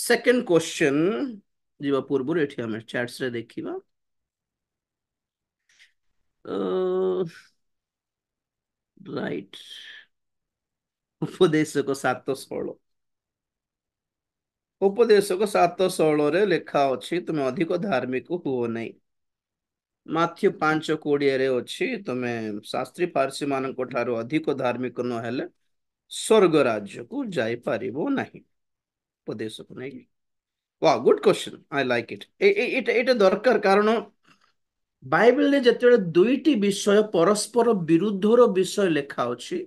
Second question जीवा पूर्व एठी हम चैट्स रे देखिबा। राइट। उपदेशक 7:16 उपदेशक 7:16 लेखा अछि तुम अधिक धार्मिक हुओ नहीं। माथ्यू 5:20 रे अछि तुमे शास्त्री फारसी मानक ठारो अधिक धार्मिक न हेले स्वर्ग राज्य को जाई परिबो नहीं। उपदेशक नहीं। वाह good question I like it. एटा दरकार कारण बाइबल रे जेतेबेले दुईटी विषय परस्पर विरुद्धर विषय लेखा अछि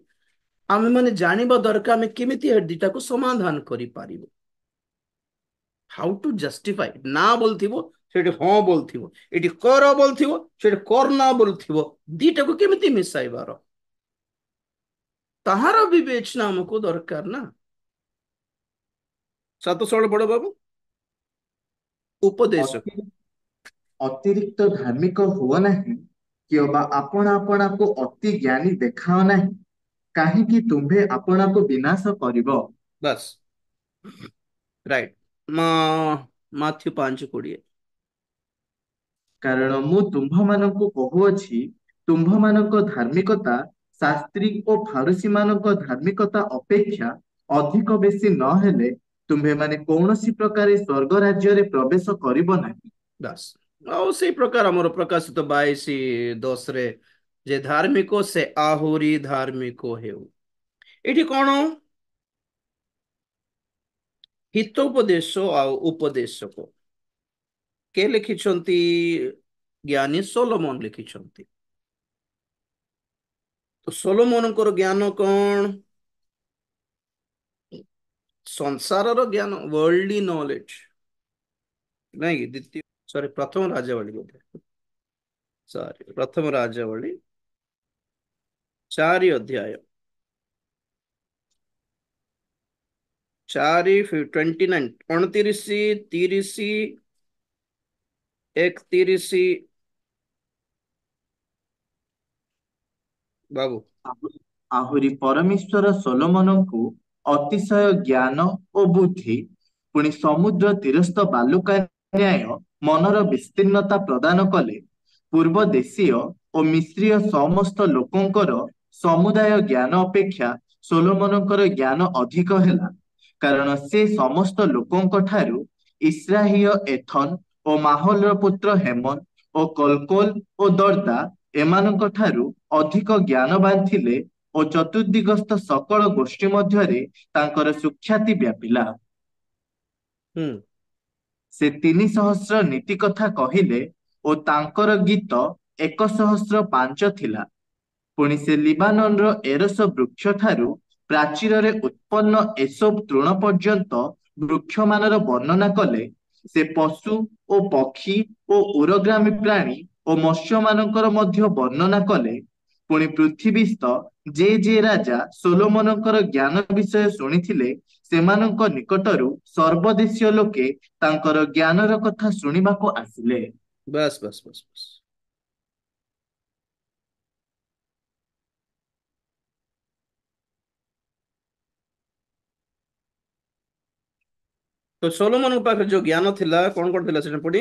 आमे माने जानिबा दरकार आमे केमिति ए दिटा को समाधान करि पारिबो। हाउ टू जस्टिफाई ना बोलथिबो सेठी हां बोलथिबो एठी कर बोलथिबो सेठी कर ना बोलथिबो दिटा को केमिति मिसाइबार ताहार विवेचना हमको दरकार ना। 7:16 बड़ बाबू उपदेश। ଅତି ଅତିରିକ୍ତ ଧାର୍ମିକ ହୁଅ ନାହିଁ କିମ୍ବା ଆପଣା ଆପଣାକୁ ଅତି ଜ୍ଞାନୀ ଦେଖାଅ ନାହିଁ, କାହିଁକି ତୁମ୍ଭେ ଆପଣାକୁ ବିନାଶ କରିବ। बस राइट। माथ्यू 5:20। କାରଣ ମୁଁ ତୁମ୍ଭମାନଙ୍କୁ କହୁଅଛି, ତୁମ୍ଭମାନଙ୍କ ଧାର୍ମିକତା ଶାସ୍ତ୍ରୀ ଓ ଫାରୁସୀମାନଙ୍କ ଧାର୍ମିକତା ଅପେକ୍ଷା ଅଧିକ ବେଶୀ ନହେଲେ ତୁମ୍ଭେମାନେ କୌଣସି ପ୍ରକାରେ ସ୍ୱର୍ଗ ରାଜ୍ୟରେ ପ୍ରବେଶ କରିବ ନାହିଁ। बस ଆଉ ସେଇ ପ୍ରକାର ଆମର ପ୍ରକାଶିତ 22:10 ରେ ଯେ ଧାର୍ମିକ ସେ ଆହୁରି ଧାର୍ମିକ ହେଉ। ଏଠି କଣ ହିତୋପଦେଶ ଆଉ ଉପଦେଶକ କେ ଲେଖିଛନ୍ତି? ଜ୍ଞାନୀ ସୋଲୋମନ ଲେଖିଛନ୍ତି। ତ ସୋଲୋମନଙ୍କର ଜ୍ଞାନ କଣ? ସଂସାରର ଜ୍ଞାନ वर्ल्डली नॉलेज नहीं कि द्वितीय सॉरी प्रथम राजावली बोधे सॉरी प्रथम राजावली 4 अध्याय 4:29 29 30 31 बाबू। ଆହୁ- ଆହୁରି ପରମେଶ୍ୱର ସୋଲୋମନଙ୍କୁ ଅତିଶୟ ଜ୍ଞାନ ଓ ବୁଦ୍ଧି, ପୁଣି ସମୁଦ୍ର ତୀରସ୍ଥ ବାଲୁକା ନ୍ୟାୟ ମନର ବିସ୍ତୀର୍ଣ୍ଣତା ପ୍ରଦାନ କଲେ। ପୂର୍ବ ଦେଶୀୟ ଓ ମିଶ୍ରୀୟ ସମସ୍ତ ଲୋକଙ୍କର ସମୁଦାୟ ଜ୍ଞାନ ଅପେକ୍ଷା ସୋଲୋମନଙ୍କର ଜ୍ଞାନ ଅଧିକ ହେଲା, କାରଣ ସେ ସମସ୍ତ ଲୋକଙ୍କ ଠାରୁ ଇସ୍ରାହୀୟ ଏଥନ ଓ ମାହଲର ପୁତ୍ର ହେମନ ଓ କଲକୋଲ ଓ ଦର୍ଦା ଏମାନଙ୍କ ଠାରୁ ଅଧିକ ଜ୍ଞାନବାନ ଥିଲେ ଓ ଚତୁର୍ଦିଗସ୍ଥ ସକଳ ଗୋଷ୍ଠୀ ମଧ୍ୟରେ ତାଙ୍କର ସୁଖ୍ୟାତି ବ୍ୟାପିଲା। हम्म। ସେ 3,000 ନୀତି କଥା କହିଲେ ଓ ତାଙ୍କର ଗୀତ 1,005 ଥିଲା। ପୁଣି ସେ ଲିବାନନର ଏରସ ବୃକ୍ଷ ଠାରୁ ପ୍ରାଚୀରରେ ଉତ୍ପନ୍ନ ଏସୋବ ତୃଣ ପର୍ଯ୍ୟନ୍ତ ବୃକ୍ଷମାନର ବର୍ଣ୍ଣନା କଲେ। ସେ ପଶୁ ଓ ପକ୍ଷୀ ଓ ଉରଗ୍ରାମୀ ପ୍ରାଣୀ ଓ ମତ୍ସ୍ୟମାନଙ୍କର ମଧ୍ୟ ବର୍ଣ୍ଣନା କଲେ। ପୁଣି ପୃଥିବୀସ୍ଥ ଯେ ରାଜା ସୋଲୋମନଙ୍କର ଜ୍ଞାନ ବିଷୟ ଶୁଣିଥିଲେ ସେମାନଙ୍କ ନିକଟରୁ ସର୍ବଦେଶୀୟ ଲୋକେ ତାଙ୍କର ଜ୍ଞାନର କଥା ଶୁଣିବାକୁ ଆସିଲେ। बस बस बस बस तो सोलोमन पाखे जो ज्ञान थिला कौन कौन थिला सेटा पड़ी?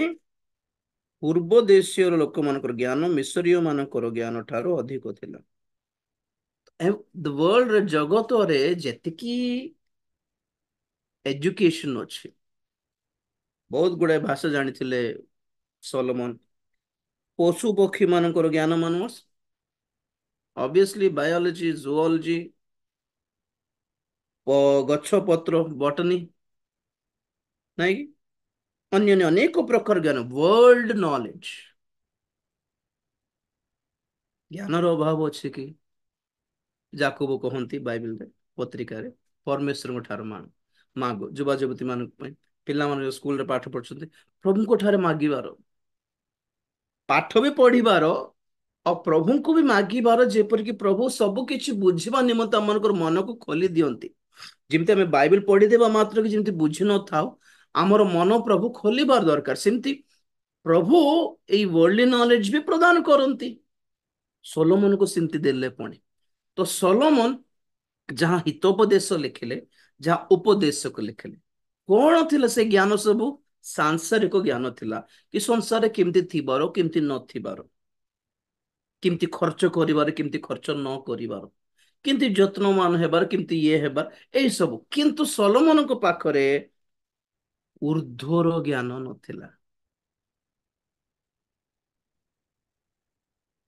पूर्व देशीय लोक मानकर ज्ञान मिसरीय मानकर ज्ञान ठारो अधिक थिला। द वर्ल्ड रे जगत रे जेतिकी एजुकेशन अछि बहुत गुड़ाए भाषा जानिथिले सोलोमन। पशु पक्षी मानकर ज्ञान मानस ऑब्वियसली बायोलॉजी जूलॉजी गछ पत्र बॉटनी नहीं कि? अन्य अन्य अनेक प्रकार ज्ञान वर्ल्ड नॉलेज ज्ञानर अभाव अच्छे कि जाकोब कहती बाइबल रे पत्रिका रे परमेश्वर ठार मांग मांग युवा युवती मान पिला स्कूल रे पाठ पढ़ुଛନ୍ତି प्रभु को ठारे मागिबार पाठ भी पढ़िबार और प्रभु को भी मागिबार जेपर कि प्रभु सब किछि बुझिबा निमंत हमनकर मन को खोली दियंती। जिमते हमें बाइबल पढ़ी देबा मात्र कि जिमते बुझि न थाओ हमर मन प्रभु खोलिबार दरकार सेमती प्रभु एई वर्ल्डली नॉलेज भी प्रदान करती सोलोमन को सेमती देले पुणी। तो सोलोमन जहाँ हितोपदेश लिखिले जहाँ उपदेश को लिखिले କଣ ଥିଲା ସେ ଜ୍ଞାନ ସବୁ? ସାଂସାରିକ ଜ୍ଞାନ ଥିଲା, କି ସଂସାରରେ କେମିତି ଥିବାର କେମିତି ନଥିବାର, କେମିତି ଖର୍ଚ୍ଚ କରିବାର କେମିତି ଖର୍ଚ୍ଚ ନ କରିବାର, କେମିତି ଯତ୍ନବାନ ହେବାର କେମିତି ଇଏ ହେବାର ଏଇ ସବୁ। କିନ୍ତୁ ସଲୋମନଙ୍କ ପାଖରେ ଊର୍ଧ୍ୱର ଜ୍ଞାନ ନଥିଲା।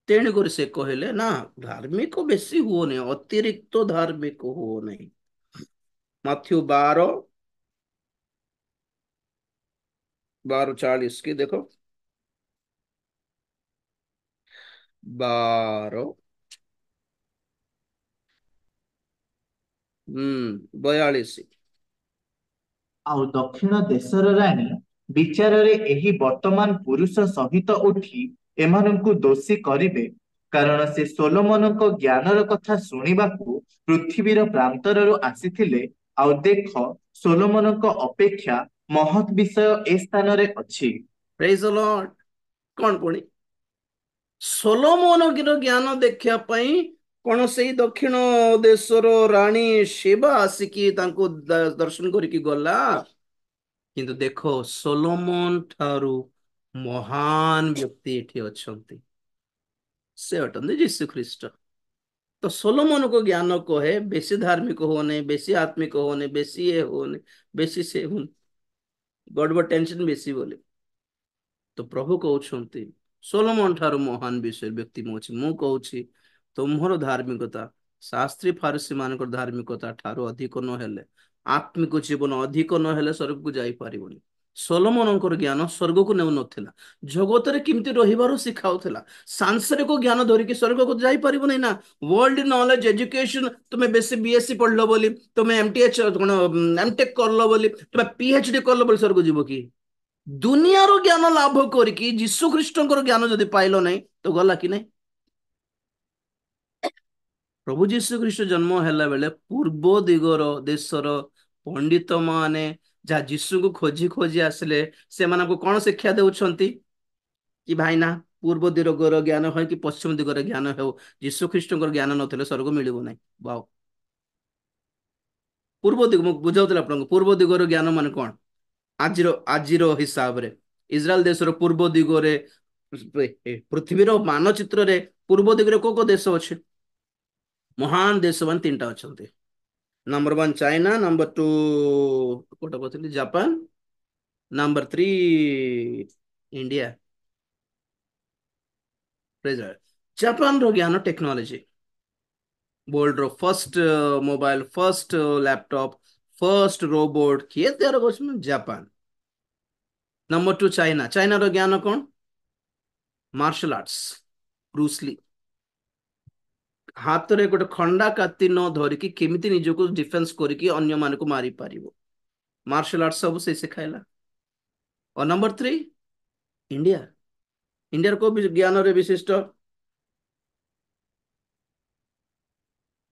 ତେଣୁକରି ସେ କହିଲେ ନା, ଧାର୍ମିକ ବେଶୀ ହୁଅନି, ଅତିରିକ୍ତ ଧାର୍ମିକ ହୁଅନି। ମାଥ୍ୟୁ 12:40 की देखो। 12, 42। ଆଉ ଦକ୍ଷିଣ ଦେଶର ରାଣୀ ବିଚାରରେ ଏହି ବର୍ତ୍ତମାନ ପୁରୁଷ ସହିତ ଉଠି ଏମାନଙ୍କୁ ଦୋଷୀ କରିବେ, କାରଣ ସେ ସୋଲୋମନଙ୍କ ଜ୍ଞାନର କଥା ଶୁଣିବାକୁ ପୃଥିବୀର ପ୍ରାନ୍ତରରୁ ଆସିଥିଲେ। ଆଉ ଦେଖ, ସୋଲୋମନଙ୍କ ଅପେକ୍ଷା ମହତ୍ ବିଷୟ ଏ ସ୍ଥାନରେ ଅଛି। ପ୍ରେଜ ଦ ଲର୍ଡ। କଣ ପୁଣି ସୋଲୋମନର ଜ୍ଞାନ ଦେଖିବା ପାଇଁ କଣ ସେଇ ଦକ୍ଷିଣ ଦେଶର ରାଣୀ ଶିବା ଆସିକି ତାଙ୍କୁ ଦର୍ଶନ କରିକି ଗଲା? କିନ୍ତୁ ଦେଖ, ସୋଲୋମନ ଠାରୁ ମହାନ ବ୍ୟକ୍ତି ଏଠି ଅଛନ୍ତି, ସେ ଅଟନ୍ତି ଯୀଶୁ ଖ୍ରୀଷ୍ଟ। ତ ସୋଲୋମନଙ୍କ ଜ୍ଞାନ କହେ ବେଶୀ ଧାର୍ମିକ ହୁଅନି, ବେଶୀ ଆତ୍ମିକ ହୁଅନି, ବେଶୀ ଇଏ ହୁଅନି, ବେଶୀ ସେ ହୁଅନି, ଗଡବଡ ଟେନସନ ବେଶୀ ବୋଲି। ତ ପ୍ରଭୁ କହୁଛନ୍ତି ସୋଲୋମନ ଠାରୁ ମହାନ ବିଷୟ ବ୍ୟକ୍ତି ମୁଁ ଅଛି। ମୁଁ କହୁଛି ତୁମର ଧାର୍ମିକତା ଶାସ୍ତ୍ରୀ ଫାରିସୀ ମାନଙ୍କର ଧାର୍ମିକତା ଠାରୁ ଅଧିକ ନହେଲେ, ଆତ୍ମିକ ଜୀବନ ଅଧିକ ନହେଲେ ସ୍ୱର୍ଗକୁ ଯାଇପାରିବନି। ସୋଲୋମନଙ୍କର ଜ୍ଞାନ ସ୍ୱର୍ଗକୁ ନେଉନଥିଲା, ଜଗତରେ କେମିତି ରହିବାର ଶିଖାଉଥିଲା। ସାଂସାରିକ ଜ୍ଞାନ ଧରିକି ସ୍ୱର୍ଗକୁ ଯାଇପାରିବନି ନା। ୱାର୍ଲଡ ନଲେଜ ଏଜୁକେଶନ, ତୁମେ ବେଶୀ ବିଏସସି ପଢିଲ ବୋଲି, ତୁମେ ଏମଟିଏଚ କଣ ଏମଟେକ କରଲ ବୋଲି, ତୁମେ ପିଏଚଡି କରଲ ବୋଲି ସ୍ୱର୍ଗ ଯିବ କି? ଦୁନିଆର ଜ୍ଞାନ ଲାଭ କରିକି ଯୀଶୁ ଖ୍ରୀଷ୍ଟଙ୍କର ଜ୍ଞାନ ଯଦି ପାଇଲ ନାହିଁ ତ ଗଲା କି ନାହିଁ। ପ୍ରଭୁ ଯୀଶୁ ଖ୍ରୀଷ୍ଟ ଜନ୍ମ ହେଲା ବେଳେ ପୂର୍ବ ଦିଗର ଦେଶର ପଣ୍ଡିତ ମାନେ ଯାହା ଯୀଶୁଙ୍କୁ ଖୋଜି ଖୋଜି ଆସିଲେ, ସେମାନଙ୍କୁ କଣ ଶିକ୍ଷା ଦେଉଛନ୍ତି କି ଭାଇନା ପୂର୍ବ ଦିଗର ଜ୍ଞାନ ହେଉ କି ପଶ୍ଚିମ ଦିଗର ଜ୍ଞାନ ହେଉ, ଯୀଶୁ ଖ୍ରୀଷ୍ଟଙ୍କର ଜ୍ଞାନ ନଥିଲେ ସ୍ୱର୍ଗ ମିଳିବ ନାହିଁ। ବାଉ। ପୂର୍ବ ଦିଗ ମୁଁ ବୁଝାଉଥିଲି ଆପଣଙ୍କୁ, ପୂର୍ବ ଦିଗର ଜ୍ଞାନ ମାନେ କଣ? ଆଜିର ହିସାବରେ ଇସ୍ରାଏଲ ଦେଶର ପୂର୍ବ ଦିଗରେ, ପୃଥିବୀର ମାନଚିତ୍ରରେ ପୂର୍ବ ଦିଗରେ କୋଉ କୋଉ ଦେଶ ଅଛି? ମହାନ ଦେଶ ମାନେ ତିନିଟା ଅଛନ୍ତି। ନମ୍ବର 1 ଚାଇନା, ନମ୍ବର 2 କୋଉଟା କହୁଥିଲି ଜାପାନ, ନମ୍ବର 3 ଇଣ୍ଡିଆ। ଜାପାନର ଜ୍ଞାନ ଟେକ୍ନୋଲୋଜି, वर्ल्ड रो first mobile, first laptop, first robot किए त्यार କରୁଛନ୍ତି ଜାପାନ। नंबर 2 ଚାଇନା, ଚାଇନାର ଜ୍ଞାନ କଣ? Martial arts, Bruce Lee. ହାତରେ ଗୋଟେ ଖଣ୍ଡା କାତି ନ ଧରିକି କେମିତି ନିଜକୁ ଡିଫେନ୍ସ କରିକି ଅନ୍ୟମାନଙ୍କୁ ମାରି ପାରିବ, ମାର୍ଶାଲ ଆର୍ଟ ସବୁ ସେ ଶିଖାଇଲା। और नंबर 3 इंडिया, इंडिया को भी ज्ञान रे विशिष्ट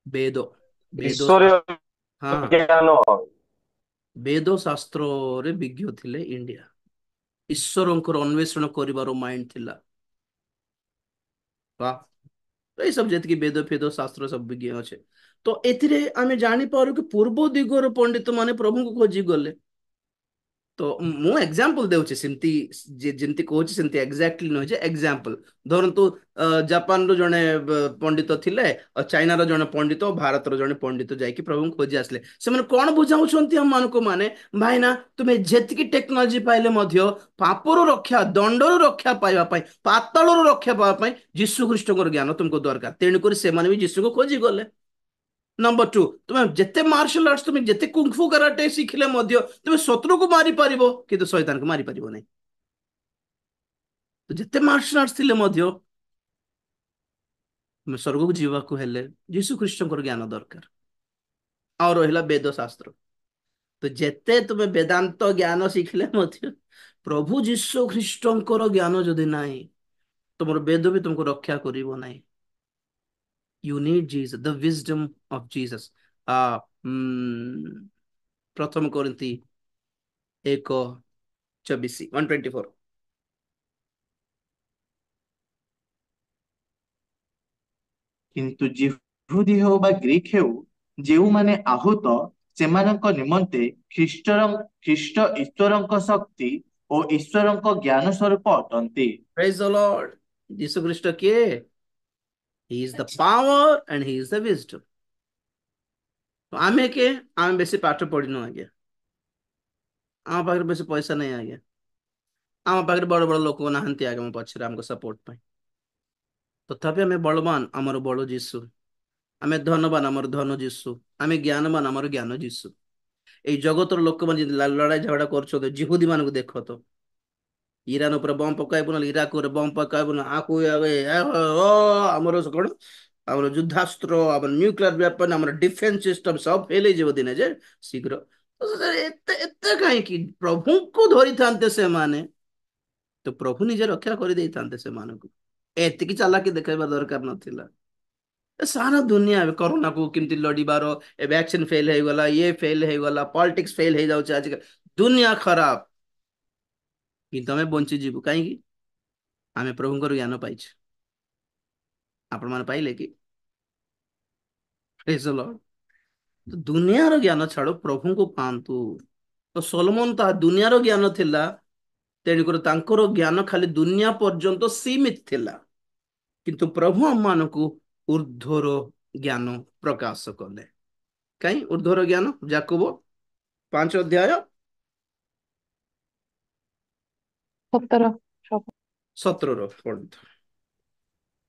वेद, वेद ଈଶ୍ୱରୀୟ हाँ, ଜ୍ଞାନ। वेद शास्त्र विज्ञ थिले इंडिया। ଈଶ୍ୱରଙ୍କର ଅନ୍ୱେଷଣ କରିବାର ମାଇଣ୍ଡ ଥିଲା। ବା, ଏଇ ସବୁ ଯେତିକି ବେଦ ଫେଦ ଶାସ୍ତ୍ର ସବୁ ବିଜ୍ଞ ଅଛେ। ତ ଏଥିରେ ଆମେ ଜାଣିପାରୁ କି ପୂର୍ବ ଦିଗର ପଣ୍ଡିତ ମାନେ ପ୍ରଭୁଙ୍କୁ ଖୋଜି ଗଲେ। ତ ମୁଁ ଏକ୍ସାମ୍ପଲ ଦେଉଛି, ସେମିତି ଯେମିତି କହୁଛି ସେମିତି ଏକ୍ଜାକ୍ଟଲି ନୁହେଁ ଯେ ଏକ୍ସାମ୍ପଲ। ଧରନ୍ତୁ ଜାପାନର ଜଣେ ପଣ୍ଡିତ ଥିଲେ, ଚାଇନାର ଜଣେ ପଣ୍ଡିତ, ଭାରତର ଜଣେ ପଣ୍ଡିତ ଯାଇକି ପ୍ରଭୁଙ୍କୁ ଖୋଜି ଆସିଲେ। ସେମାନେ କଣ ବୁଝାଉଛନ୍ତି ଆମମାନଙ୍କୁ, ମାନେ ଭାଇନା ତୁମେ ଯେତିକି ଟେକ୍ନୋଲୋଜି ପାଇଲେ ମଧ୍ୟ ପାପରୁ ରକ୍ଷା, ଦଣ୍ଡରୁ ରକ୍ଷା ପାଇବା ପାଇଁ, ପାତାଳରୁ ରକ୍ଷା ପାଇବା ପାଇଁ ଯୀଶୁ ଖ୍ରୀଷ୍ଟଙ୍କର ଜ୍ଞାନ ତୁମକୁ ଦରକାର। ତେଣୁକରି ସେମାନେ ବି ଯୀଶୁକୁ ଖୋଜି ଗଲେ। नंबर 2, तुम जिते मार्शल आर्ट्स, तुम जिते कुंफु कराटे शिखिले मध्य तुम शत्रु को मारी पारिबो किंतु शैतान को मारी पारिबो नहीं। तो जिते मार्शल आर्ट्स थिले मध्य तुम स्वर्ग को जीवाकू हेले यीशु ख्रीष्टଙ୍କର ज्ञान दरकार। ଆଉ ରହିଲା ବେଦ ଶାସ୍ତ୍ର। ତ ଯେତେ ତୁମେ ବେଦାନ୍ତ ଜ୍ଞାନ ଶିଖିଲେ ମଧ୍ୟ ପ୍ରଭୁ ଯୀଶୁ ଖ୍ରୀଷ୍ଟଙ୍କର ଜ୍ଞାନ ଯଦି ନାହିଁ, ତୁମର ବେଦ ବି ତୁମକୁ ରକ୍ଷା କରିବ ନାହିଁ। You need Jesus, the wisdom of Jesus. ପ୍ରଥମ କରିନ୍ତି 1:24, 124। କିନ୍ତୁ ଯିହୁଦୀ ହେଉ ବା ଗ୍ରୀକ ହେଉ, ଯେଉଁମାନେ ଆହୁତ ସେମାନଙ୍କ ନିମନ୍ତେ ଖ୍ରୀଷ୍ଟ ଈଶ୍ୱରଙ୍କ ଶକ୍ତି ଓ ଈଶ୍ୱରଙ୍କ ଜ୍ଞାନ ସ୍ୱରୂପ ଅଟନ୍ତି। Praise the Lord. ଯୀଶୁ ଖ୍ରୀଷ୍ଟ କିଏ? He is the power and he is the wisdom. ଆମେ କିଏ? ଆମେ ବେଶୀ ପାଠ ପଢିନୁ ଆଜ୍ଞା, ଆମ ପାଖରେ ବେଶୀ ପଇସା ନାହିଁ ଆଜ୍ଞା, ଆମ ପାଖରେ ବଡ ବଡ ଲୋକ ନାହାନ୍ତି ଆଜ୍ଞା ଆମ ପଛରେ ଆମକୁ ସପୋର୍ଟ ପାଇଁ। ତଥାପି ଆମେ ବଳବାନ, ଆମର ବଳ ଯୀଶୁ। ଆମେ ଧନବାନ, ଆମର ଧନ ଯୀଶୁ। ଆମେ ଜ୍ଞାନବାନ, ଆମର ଜ୍ଞାନ ଯୀଶୁ। ଏଇ ଜଗତର ଲୋକମାନେ ଲড়াই ଝଗଡା କରୁଛନ୍ତି, ଜିହୁଦୀ ମାନଙ୍କୁ ଦେଖ ତ, ଇରାନ ଉପରେ ବମ୍ ପକାଇବୁ ନା ଇରାକ ଉପରେ ବମ୍ ପକାଇବୁ ନା ଆମର କଣ, ଆମର ଯୁଦ୍ଧାସ୍ତ୍ର, ଆମର ନ୍ୟୁକ୍ଲିୟର ୱେପନ, ଆମର ଡିଫେନ୍ସ ସିଷ୍ଟମ ସବୁ ଫେଲ ହେଇଯିବ ଦିନେ ଯେ ଶୀଘ୍ର। ଏତେ ଏତେ କାହିଁକି? ପ୍ରଭୁଙ୍କୁ ଧରିଥାନ୍ତେ ସେମାନେ ତ ପ୍ରଭୁ ନିଜେ ରକ୍ଷା କରିଦେଇଥାନ୍ତେ ସେମାନଙ୍କୁ। ଏତିକି ଚାଲାକି ଦେଖାଇବା ଦରକାର ନଥିଲା। ସାରା ଦୁନିଆ କରୋନାକୁ କେମିତି ଲଢିବାର, ଏ ଭ୍ୟାକ୍ସିନ ଫେଲ ହେଇଗଲା, ଇଏ ଫେଲ ହେଇଗଲା, ପଲିଟିକ୍ସ ଫେଲ ହେଇଯାଉଛି ଆଜିକାଲି, ଦୁନିଆ ଖରାପ, କିନ୍ତୁ ଆମେ ବଞ୍ଚିଯିବୁ କାହିଁକି? ଆମେ ପ୍ରଭୁଙ୍କର ଜ୍ଞାନ ପାଇଛୁ। ଆପଣ ମାନେ ପାଇଲେ କି? Praise the Lord. ତ ଦୁନିଆର ଜ୍ଞାନ ଛାଡ, ପ୍ରଭୁଙ୍କୁ ପାଆନ୍ତୁ। ତ ସୋଲୋମନ ତାହା ଦୁନିଆର ଜ୍ଞାନ ଥିଲା, ତେଣୁକରି ତାଙ୍କର ଜ୍ଞାନ ଖାଲି ଦୁନିଆ ପର୍ଯ୍ୟନ୍ତ ସୀମିତ ଥିଲା, କିନ୍ତୁ ପ୍ରଭୁ ଆମମାନଙ୍କୁ ଉର୍ଦ୍ଧ୍ୱର ଜ୍ଞାନ ପ୍ରକାଶ କଲେ। କାହିଁ ଉର୍ଦ୍ଧ୍ୱର ଜ୍ଞାନ? ଯାକୋବ 5 ଅଧ୍ୟାୟ 17 17 ପଢନ୍ତୁ।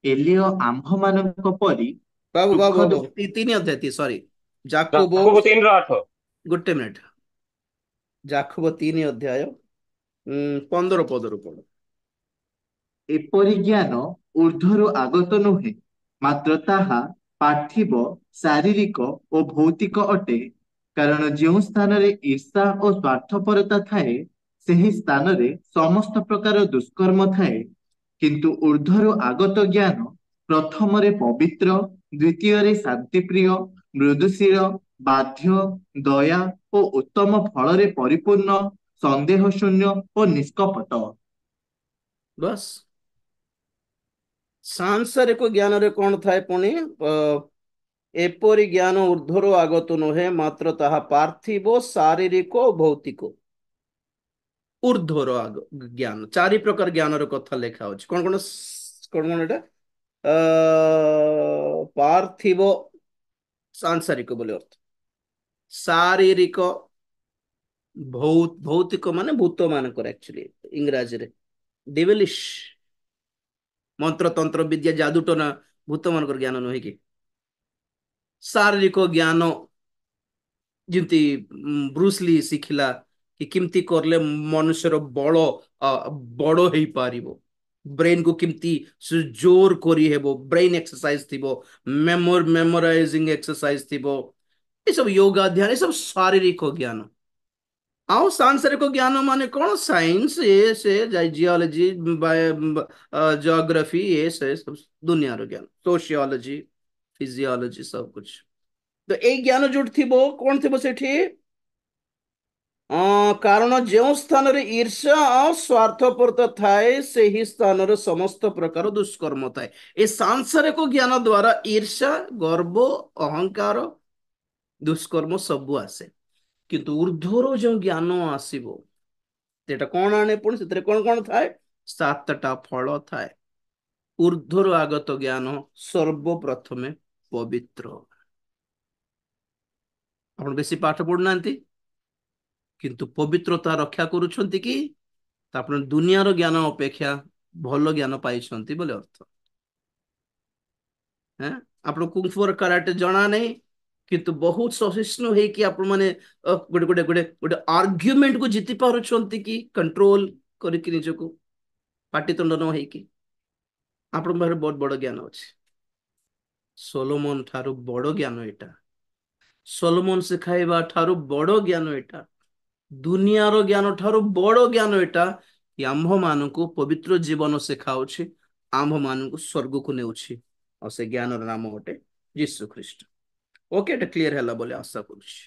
ଏଲିୟ ଆମ୍ଭମାନଙ୍କ ପରି ବାବୁ ବାବୁ ଦୁଃଖ ବାବୁ 3 ଅଧ୍ୟାୟ, ସରି, ଯାକୋବ, ଯାକୋବ 3:8। ଗୋଟେ ମିନିଟ, ଯାକୋବ 3 ଅଧ୍ୟାୟ 15 ପଦରୁ ପଢ। ଏପରି ଜ୍ଞାନ ଊର୍ଦ୍ଧ୍ୱରୁ ଆଗତ ନୁହେଁ, ମାତ୍ର ତାହା ପାର୍ଥିବ, ଶାରୀରିକ ଓ ଭୌତିକ ଅଟେ। କାରଣ ଯେଉଁ ସ୍ଥାନରେ ଈର୍ଷା ଓ ସ୍ୱାର୍ଥପରତା ଥାଏ, ସେହି ସ୍ଥାନରେ ସମସ୍ତ ପ୍ରକାର ଦୁଷ୍କର୍ମ ଥାଏ। କିନ୍ତୁ ଊର୍ଦ୍ଧ୍ୱରୁ ଆଗତ ଜ୍ଞାନ ପ୍ରଥମରେ ପବିତ୍ର, ଦ୍ୱିତୀୟରେ ଶାନ୍ତିପ୍ରିୟ, ମୃଦୁଶୀଳ, ବାଧ୍ୟ, ଦୟା ଓ ଉତ୍ତମ ଫଳରେ ପରିପୂର୍ଣ୍ଣ, ସନ୍ଦେହ ଶୂନ୍ୟ ଓ ନିଷ୍କପଟ। ବସ୍, ସାଂସାରିକ ଜ୍ଞାନରେ କଣ ଥାଏ ପୁଣି? ଏପରି ଜ୍ଞାନ ଊର୍ଦ୍ଧ୍ୱରୁ ଆଗତ ନୁହେଁ, ମାତ୍ର ତାହା ପାର୍ଥିବ, ଶାରୀରିକ, ଭୌତିକ। ଊର୍ଦ୍ଧ୍ୱର ଜ୍ଞାନ, 4 ପ୍ରକାର ଜ୍ଞାନର କଥା ଲେଖା ଅଛି। କଣ କଣ କଣ କଣ ଏଟା? ପାର୍ଥିବ, ସାଂସାରିକ ବୋଲି ଅର୍ଥ। ଶାରୀରିକ, ଭୌତିକ ମାନେ ଭୂତ ମାନଙ୍କର, ଆକ୍ଚୁଆଲି ଇଂରାଜୀରେ ଡିଭିଲିଶ, ମନ୍ତ୍ର ତନ୍ତ୍ର ବିଦ୍ୟା ଯାଦୁଟନା, ଭୂତ ମାନଙ୍କର ଜ୍ଞାନ ନୁହେଁ କି? ଶାରୀରିକ ଜ୍ଞାନ, ଯେମିତି ବ୍ରୁସଲି ଶିଖିଲା କି କେମିତି କରିଲେ ମନୁଷ୍ୟର ବଳ ବଡ ହେଇପାରିବ, ବ୍ରେନ କୁ କେମିତି ଜୋର କରିହେବ, ବ୍ରେନ ଏକ୍ସରସାଇଜ ଥିବ, ମେମୋରାଇଜିଂ ଏକ୍ସରସାଇଜ ଥିବ, ଏସବୁ ଯୋଗା ଧ୍ୟାନ, ଏସବୁ ଶାରୀରିକ ଜ୍ଞାନ। ଆଉ ସାଂସାରିକ ଜ୍ଞାନ ମାନେ କଣ? ସାଇନ୍ସ, ଏ ସେ, ଜିଓଲॉजी, जियोग्राफी, ये से सब दुनियाର ଜ୍ଞାନ, सोशियोलॉजी, फिजियोलॉजी, सब कुछ। ତ ଏଇ ଜ୍ଞାନ ଯୋଉଠି ଥିବ, କଣ ଥିବ ସେଠି? କାରଣ ଯେଉଁ ସ୍ଥାନରେ ଈର୍ଷା ଆଉ ସ୍ୱାର୍ଥପରତା ଥାଏ, ସେହି ସ୍ଥାନରେ ସମସ୍ତ ପ୍ରକାର ଦୁଷ୍କର୍ମ ଥାଏ। ଏ ସାଂସାରିକ ଜ୍ଞାନ ଦ୍ୱାରା ଈର୍ଷା, ଗର୍ବ, ଅହଙ୍କାର, ଦୁଷ୍କର୍ମ ସବୁ ଆସେ। କିନ୍ତୁ ଊର୍ଦ୍ଧ୍ୱର ଯେଉଁ ଜ୍ଞାନ ଆସିବ, ସେଟା କଣ ଆଣେ ପୁଣି? ସେଥିରେ କଣ କଣ ଥାଏ? 7ଟା ଫଳ ଥାଏ। ଊର୍ଦ୍ଧ୍ୱରୁ ଆଗତ ଜ୍ଞାନ ସର୍ବପ୍ରଥମେ ପବିତ୍ର। ଆପଣ ବେଶୀ ପାଠ ପଢୁନାହାନ୍ତି, କିନ୍ତୁ ପବିତ୍ରତା ରକ୍ଷା କରୁଛନ୍ତି କି? ଆପଣ ଦୁନିଆର ଜ୍ଞାନ ଅପେକ୍ଷା ଭଲ ଜ୍ଞାନ ପାଇଛନ୍ତି ବୋଲି ଅର୍ଥ। ଆପଣ କୁଂଫୁ କରାଟେ ଜଣା ନାହିଁ, କିନ୍ତୁ ବହୁତ ସହିଷ୍ଣୁ ହେଇକି ଆପଣ ମାନେ ଗୋଟେ ଗୋଟେ ଗୋଟେ ଗୋଟେ ଆର୍ଗ୍ୟୁମେଣ୍ଟ କୁ ଜିତି ପାରୁଛନ୍ତି କି, କଣ୍ଟ୍ରୋଲ କରିକି ନିଜକୁ, ପାଟିତୁଣ୍ଡ ନ ହେଇକି। ଆପଣଙ୍କ ପାଖରେ ବହୁତ ବଡ ଜ୍ଞାନ ଅଛି। ସୋଲୋମନ ଠାରୁ ବଡ ଜ୍ଞାନ ଏଇଟା। ସୋଲୋମନ ଶିଖାଇବା ଠାରୁ ବଡ ଜ୍ଞାନ ଏଇଟା। ଦୁନିଆର ଜ୍ଞାନ ଠାରୁ ବଡ ଜ୍ଞାନ ଏଇଟା, କି ଆମ୍ଭ ମାନଙ୍କୁ ପବିତ୍ର ଜୀବନ ଶିଖାଉଛି, ଆମ୍ଭ ମାନଙ୍କୁ ସ୍ୱର୍ଗକୁ ନେଉଛି। ଆଉ ସେ ଜ୍ଞାନର ନାମ ଅଟେ ଯୀଶୁ ଖ୍ରୀଷ୍ଟ। ଓକେ, ଏଟା କ୍ଲିୟର ହେଲା ବୋଲି ଆଶା କରୁଛି।